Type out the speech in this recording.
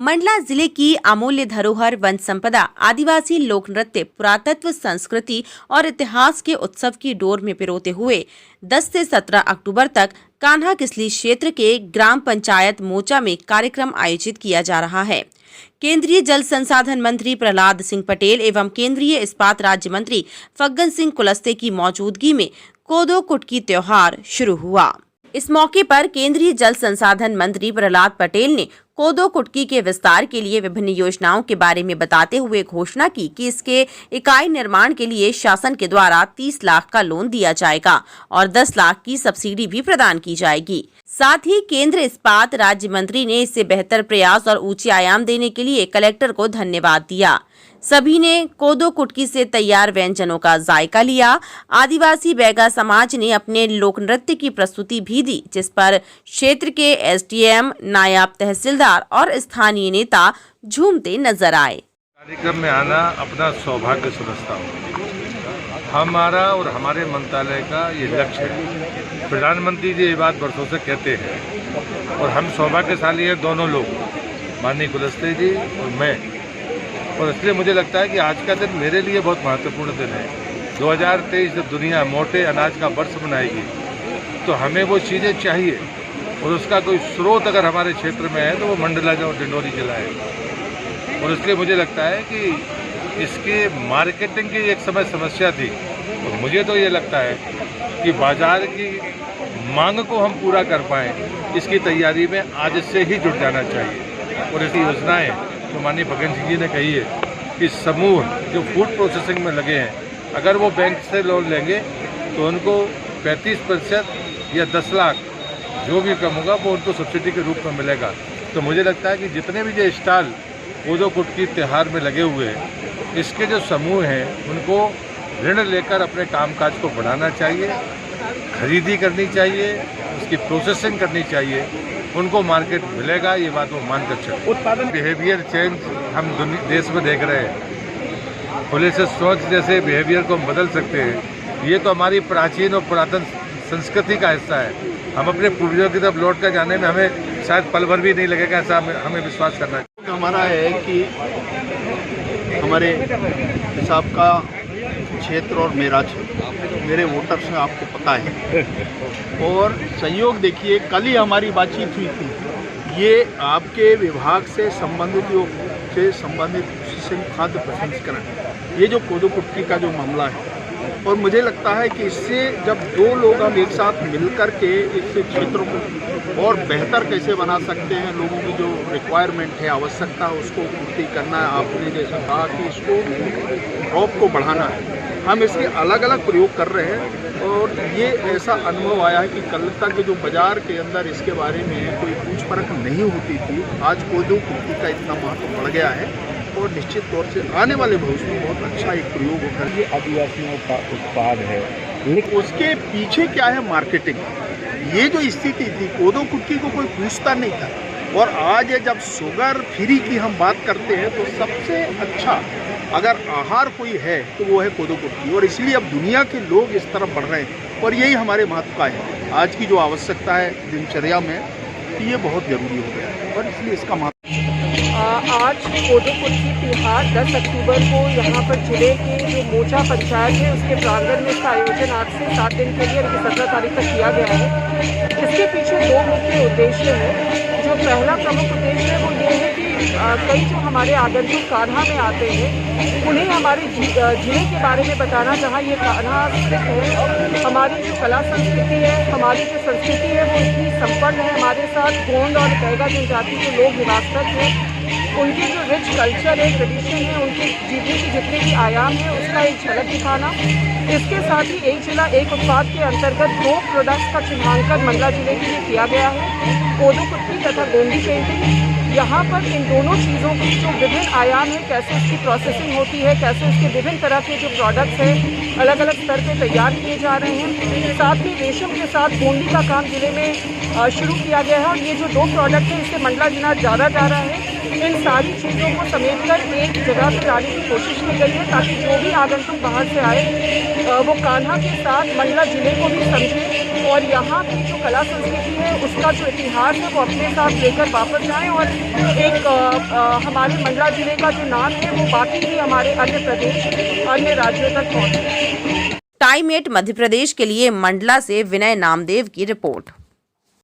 मंडला जिले की अमूल्य धरोहर वन संपदा, आदिवासी लोक नृत्य, पुरातत्व, संस्कृति और इतिहास के उत्सव की डोर में पिरोते हुए 10 से 17 अक्टूबर तक कान्हा किसली क्षेत्र के ग्राम पंचायत मोचा में कार्यक्रम आयोजित किया जा रहा है। केंद्रीय जल संसाधन मंत्री प्रहलाद सिंह पटेल एवं केंद्रीय इस्पात राज्य मंत्री फग्गन सिंह कुलस्ते की मौजूदगी में कोदो कुटकी त्योहार शुरू हुआ। इस मौके पर केंद्रीय जल संसाधन मंत्री प्रहलाद पटेल ने कोदो कुटकी के विस्तार के लिए विभिन्न योजनाओं के बारे में बताते हुए घोषणा की कि इसके इकाई निर्माण के लिए शासन के द्वारा 30 लाख का लोन दिया जाएगा और 10 लाख की सब्सिडी भी प्रदान की जाएगी। साथ ही केंद्र इस्पात राज्य मंत्री ने इससे बेहतर प्रयास और ऊंचे आयाम देने के लिए कलेक्टर को धन्यवाद दिया। सभी ने कोदो कुटकी से तैयार व्यंजनों का जायका लिया। आदिवासी बैगा समाज ने अपने लोक नृत्य की प्रस्तुति भी दी, जिस पर क्षेत्र के एसडीएम, नायब तहसीलदार और स्थानीय नेता झूमते नजर आए। कार्यक्रम में आना अपना सौभाग्य समझता हूँ। हमारा और हमारे मंत्रालय का ये लक्ष्य है। प्रधानमंत्री जी ये बात वर्षों से कहते हैं और हम सौभाग्यशाली हैं दोनों लोग, माननीय कुलस्ते जी और मैं। और इसलिए मुझे लगता है कि आज का दिन मेरे लिए बहुत महत्वपूर्ण दिन है। 2023 जब दुनिया मोटे अनाज का वर्ष मनाएगी तो हमें वो चीज़ें चाहिए और उसका कोई स्रोत अगर हमारे क्षेत्र में है तो वो मंडला और डिंडोरी जिला है। और इसलिए मुझे लगता है कि इसके मार्केटिंग की एक समय समस्या थी और मुझे तो ये लगता है कि बाज़ार की मांग को हम पूरा कर पाएँ, इसकी तैयारी में आज से ही जुट जाना चाहिए। और ऐसी योजनाएँ तो माननीय फग्गन सिंह जी ने कही है कि समूह जो फूड प्रोसेसिंग में लगे हैं, अगर वो बैंक से लोन लेंगे तो उनको 35% या 10 लाख जो भी कम होगा वो उनको सब्सिडी के रूप में मिलेगा। तो मुझे लगता है कि जितने भी जो स्टॉल कोदो कुटकी त्योहार में लगे हुए हैं, इसके जो समूह हैं उनको ऋण लेकर अपने कामकाज को बढ़ाना चाहिए, खरीदी करनी चाहिए, उसकी प्रोसेसिंग करनी चाहिए, उनको मार्केट मिलेगा, ये बात वो मानकर चले। उत्पादन बिहेवियर चेंज हम देश में देख रहे हैं। खुले से सोच जैसे बिहेवियर को हम बदल सकते हैं, ये तो हमारी प्राचीन और पुरातन संस्कृति का हिस्सा है। हम अपने पूर्वजों की तरफ लौट कर जाने में हमें शायद पल भर भी नहीं लगेगा, ऐसा हमें विश्वास करना है। हमारा है कि हमारे हिसाब का क्षेत्र और मेरा क्षेत्र, मेरे वोटर्स हैं, आपको पता है। और सहयोग देखिए, कल ही हमारी बातचीत हुई थी। ये आपके विभाग से संबंधित खाद्य प्रसंस्करण, ये जो कोदो कुटकी का जो मामला है, और मुझे लगता है कि इससे जब दो लोग हम एक साथ मिलकर के इस क्षेत्र को और बेहतर कैसे बना सकते हैं, लोगों की जो रिक्वायरमेंट है, आवश्यकता है, उसको पूर्ति करना है। आपने जैसा कहा कि इसको क्रॉप को बढ़ाना है, हम इसके अलग अलग प्रयोग कर रहे हैं। और ये ऐसा अनुभव आया है कि कल तक जो बाज़ार के अंदर इसके बारे में कोई पूछ परख नहीं होती थी, आज कोदो कुटकी का इतना महत्व बढ़ गया है और निश्चित तौर से आने वाले भविष्य में बहुत अच्छा एक प्रयोग होकर ये आदिवासियों का उत्पाद है। लेकिन उसके पीछे क्या है, मार्केटिंग। ये जो स्थिति थी, कोदो कुटकी को कोई पूछता नहीं था, और आज जब शुगर फ्री की हम बात करते हैं तो सबसे अच्छा अगर आहार कोई है तो वो है कोदो कुटकी। और इसलिए अब दुनिया के लोग इस तरफ बढ़ रहे हैं और यही हमारे महत्व का है। आज की जो आवश्यकता है दिनचर्या में, ये बहुत ज़रूरी हो गया है और इसलिए इसका महत्व। आज कोदो कुटकी त्योहार 10 अक्टूबर को यहाँ पर जिले के जो मोचा पंचायत है उसके प्रांगण में इसका आयोजन आज से 7 दिन के लिए 17 तारीख तक किया गया है। इसके पीछे 2 मुख्य उद्देश्य हैं। जो पहला प्रमुख उद्देश्य है वो ये है कि कई जो हमारे आगंतुक कान्हा में आते हैं उन्हें हमारे जिले के बारे में बताना, जहाँ ये कान्हा स्थित है। हमारी जो कला संस्कृति है, हमारी जो संस्कृति है वो इतनी संपन्न है। हमारे साथ गोंड और बैगा जनजाति के लोग निवासरत हैं, उनके जो रिच कल्चर है, ट्रेडिशन है, उनके जीवन के जितने भी आयाम है उसका एक झलक दिखाना। इसके साथ ही एक जिला एक उत्पाद के अंतर्गत 2 प्रोडक्ट्स का चिन्हांकन मंडला जिले के लिए किया गया है, कोदो कुटकी तथा गोंडी पेंटिंग। यहाँ पर इन दोनों चीज़ों की जो विभिन्न आयाम है, कैसे उसकी प्रोसेसिंग होती है, कैसे उसके विभिन्न तरह के जो प्रोडक्ट्स हैं अलग अलग स्तर पे तैयार किए जा रहे हैं। साथ ही रेशम के साथ गोंडी का काम जिले में शुरू किया गया है और ये जो 2 प्रोडक्ट हैं इससे मंडला जिला जाना जा रहा है। इन सारी चीज़ों को समेटकर एक जगह पर लाने की कोशिश की गई है ताकि जो भी आगंतुक बाहर से आए वो कान्हा के साथ मंडला जिले को भी समझे और यहाँ की जो कला संस्कृति है उसका जो इतिहास है वो अपने साथ लेकर वापस जाएं और एक हमारे मंडला जिले का जो नाम है वो बाकी भी हमारे अन्य प्रदेश अन्य राज्यों तक पहुँचे। टाइम 8 मध्य प्रदेश के लिए मंडला से विनय नामदेव की रिपोर्ट।